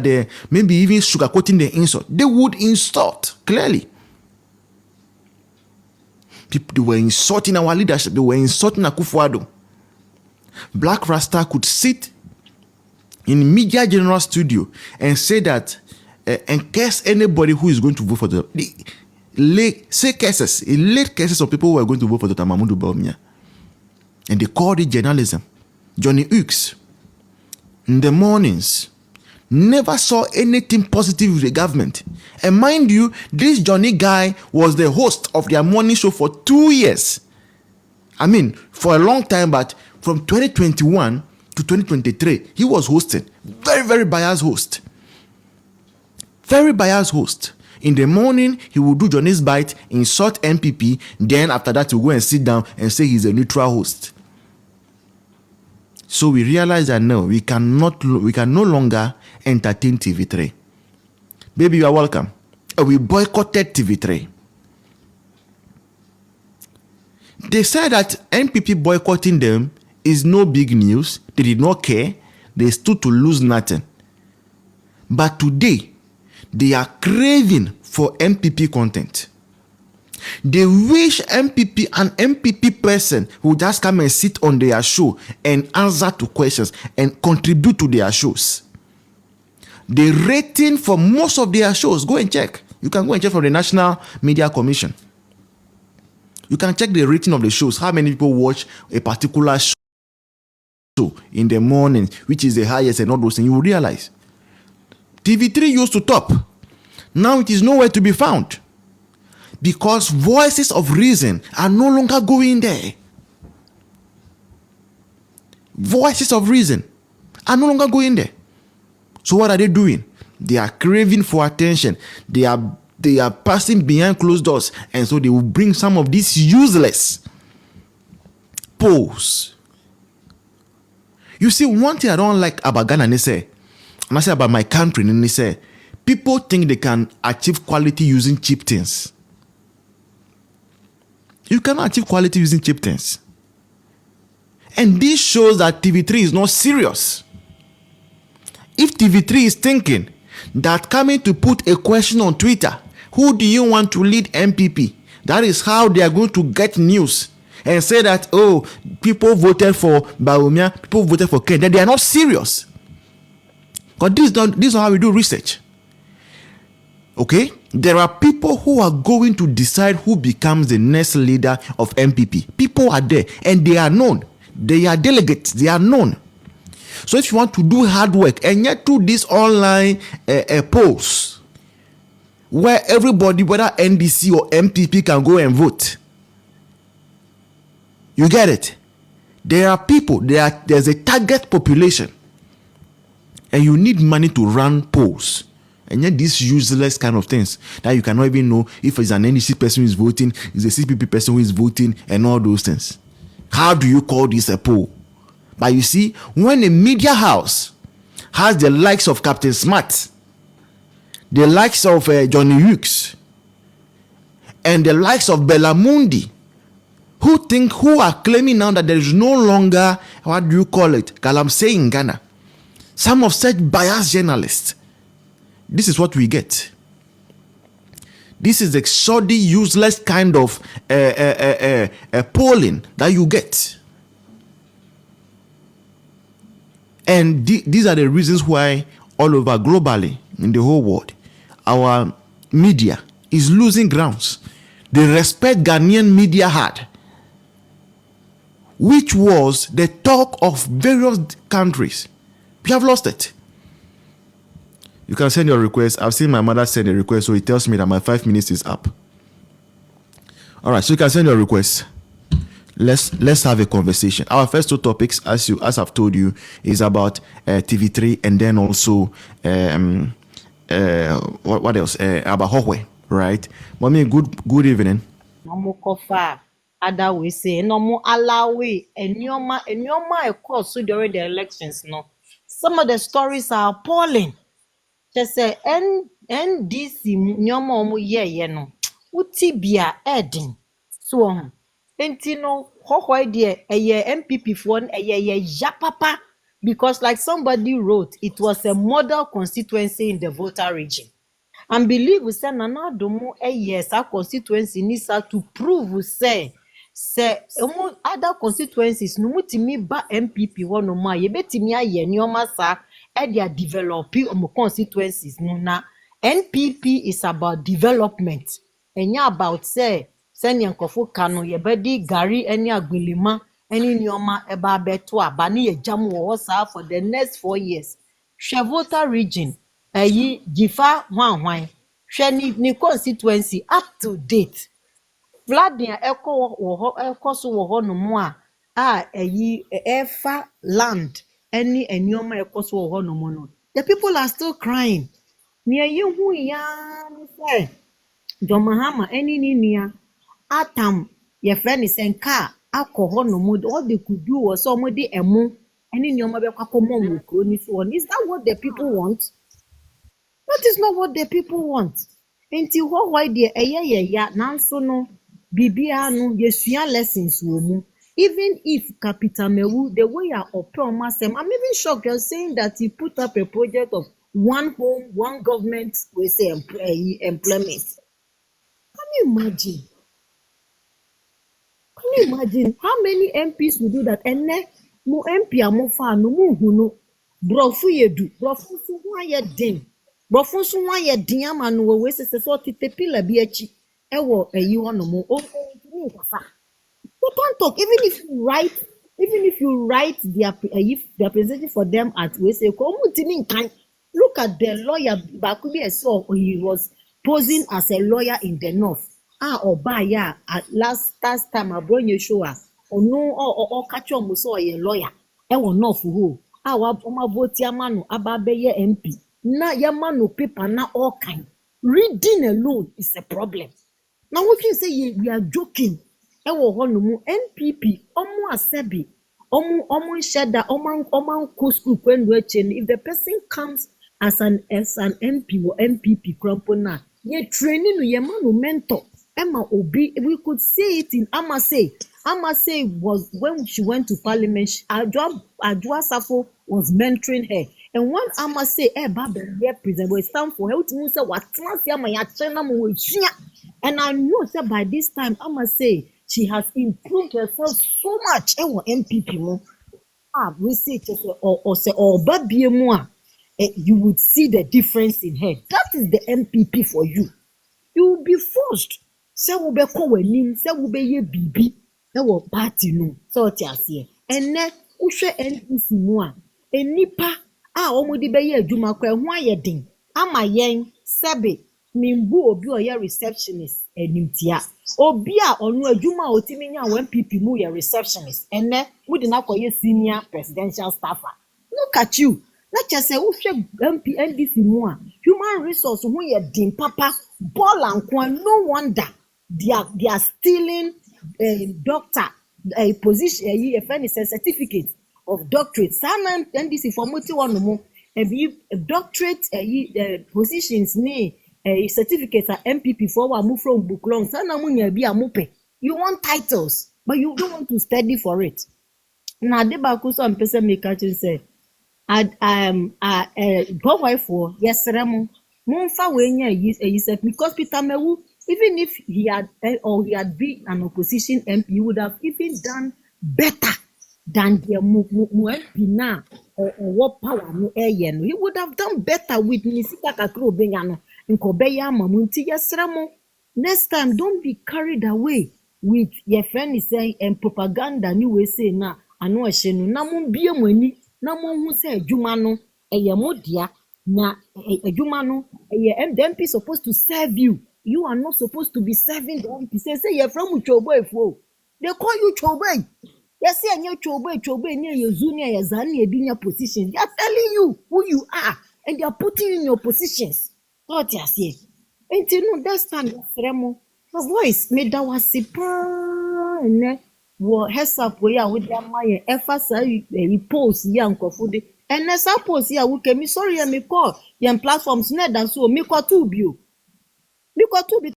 they're maybe even sugarcoating the insult. They would insult, clearly. People, they were insulting our leadership. They were insulting Akufo-Addo. Blak Rasta could sit in media general studio and say that and curse anybody who is going to vote for the late cases of people who are going to vote for Dr. Mahmoud Bawumia. And they called it journalism. Johnny Hughes, in the mornings, never saw anything positive with the government. And mind you, this Johnny guy was the host of their morning show for 2 years. I mean, for a long time, but from 2021 to 2023, he was hosting. Very, very biased host. Very biased host. In the morning, he will do Johnny's Bite, insult MPP. Then after that, he'll go and sit down and say he's a neutral host. So we realize that no, we can no longer entertain TV3. Baby, you are welcome. We boycotted TV3. They said that MPP boycotting them is no big news. They did not care. They stood to lose nothing. But today, they are craving for MPP content. They wish an MPP person who just come and sit on their show and answer to questions and contribute to their shows. The rating for most of their shows, go and check. You can go and check from the National Media Commission. You can check the rating of the shows, how many people watch a particular show in the morning, which is the highest and all those things. You will realize TV3 used to top. Now it is nowhere to be found. Because voices of reason are no longer going there. Voices of reason are no longer going there. So what are they doing? They are craving for attention. They are passing behind closed doors. And so they will bring some of these useless polls. You see, one thing I don't like about Ghana, and I say about my country, and they say, people think they can achieve quality using cheap things. You cannot achieve quality using cheap things. And this shows that TV3 is not serious. If TV3 is thinking that coming to put a question on Twitter, who do you want to lead MPP? That is how they are going to get news and say that, oh, people voted for Bawumia, people voted for Ken. Then they are not serious. Because this is how we do research. Okay? There are people who are going to decide who becomes the next leader of MPP. People are there and they are known. They are delegates. They are known. So if you want to do hard work and yet do this online polls where everybody, whether NDC or MPP, can go and vote. You get it? There are people. There's a target population. And you need money to run polls. And yet these useless kind of things that you cannot even know if it's an NDC person who is voting, is a CPP person who is voting, and all those things. How do you call this a poll? But you see, when a media house has the likes of Captain Smart, the likes of Johnny Hughes, and the likes of Bellamundi, who are claiming now that there is no longer, what do you call it, Galamsey in Ghana, some of such biased journalists. This is what we get. This is the shoddy, useless kind of polling that you get. And these are the reasons why all over globally, in the whole world, our media is losing grounds. The respect Ghanaian media had, which was the talk of various countries, we have lost it. You can send your request. I've seen my mother send a request, so it tells me that my 5 minutes is up. All right, so you can send your request. Let's have a conversation. Our first 2 topics, as I've told you, is about TV3, and then also what else? About Hohwe, right? Mommy, good evening. Other we say no more allow we and your course during the elections. No, some of the stories are appalling. Just say NDC nyomo ye no utibia edin so entino hohoi de eye MPP fo eye ya papa because like somebody wrote, it was a model constituency in the voter region. And believe we say Nana Addo yes, our constituency needs to prove say other constituencies no mutimi ba MPP one no ma ye betimi aye nioma sa e dia developing constituencies no na NPP is about development. Enya about say ne nkofo ka no ye bedi gari eni agbelima eni nioma eba beto aba ne ye jam wo sa for the next 4 years. Hwe voter region ayi Jifa hwanhwan hwe ni constituency up to date. Flawed echo so wo ho no mo a ayi efa land any enioma echo so wo ho no mo no. The people are still crying. Near you who ya say John Mahama any ninia atam your friend is en car alcohol no mo. All they could do was somebody emu any nioma be kwakomo mo kro ni so on. Is that what the people want? That is not what the people want. Until what why the ya nanso no bibia no yesua lessons wo mu. Even if Capital Mewu, the way you open myself, I'm even shocked you're saying that he put up a project of one home, one government, we say employment. Can you imagine? Can you imagine how many MPs will do that? And then mo MP amo fa no mo hunu brofu yedu brofu so wa ye den brofu so wa ye den ama no we se so titepila bi achi ewo eyi wono mo o ni kwasa. You can't talk even if you write their representative for them at we say look at the lawyer Bakubi saw he was posing as a lawyer in the north. Obaya at last time abronye show no or catch on so a lawyer. E will not who wa vote yamano ababeye MP. Na yamano paper na all kind. Reading alone is a problem. Now we can say we are joking. Ewo ho no mu NPP omo asebi omo sheda oman ko school kwendo eche. If the person comes as an MP or MPP krampona ye training no ye man mentor Emma Obi. We could say it in Amase was when she went to parliament. Adwa Safo was mentoring her, and when Amase babe represent we stand for her to say what and I know that by this time Amase she has improved herself so much. MPP mo we say or say babie mo you would see the difference in her. That is the MPP for you. You will be forced. Say we be ko wanim, say we be ye bibi. Ewo party no. So ti ase. Ene uhwe NDC mu a enipa omodi be ye adwuma kwa ho ayedin. Ama yen sebe mimbu obi oye receptionist enimtia. Obi a onu adwuma otimi nya MPP mu ye receptionist. Ene mudi na koye senior presidential staffer. Look at you. Let's just say MP NDC mu a human resource who ye din papa ball and kwan. No wonder they are stealing doctor position a friend is a certificate of doctorate. Sana NDC for multi one more doctorate positions ni certificates are MPP for wa move from book long. Sana munya bi amupe. You want titles, but you don't want to study for it. Na deba kuso ampese me catch say go wife for yesterday Monfa wenya because Peter Mewu, even if he had been an opposition MP, he would have even done better than the MP now or what power no ayen. He would have done better with Nisika Kakro Benyano in Kobeya Mamunti Yasramo. Next time, don't be carried away with your friend is saying and propaganda new way say na ano shenu namun biye mweni namun hu say adwuma eyemodia na adwuma no the MP supposed to serve you. You are not supposed to be serving the MP. Say you're from Chobo. They call you Chobo. They say you're Chobo near your junior yazani edinya positions. They are telling you who you are and they are putting you in your positions. What you say? And you know that's time Fremo. Her voice made that was super and heads up where with their my efforts post young kofude. And as I post here, we can sorry me call young platforms net and so me call 2 bio. Me call 2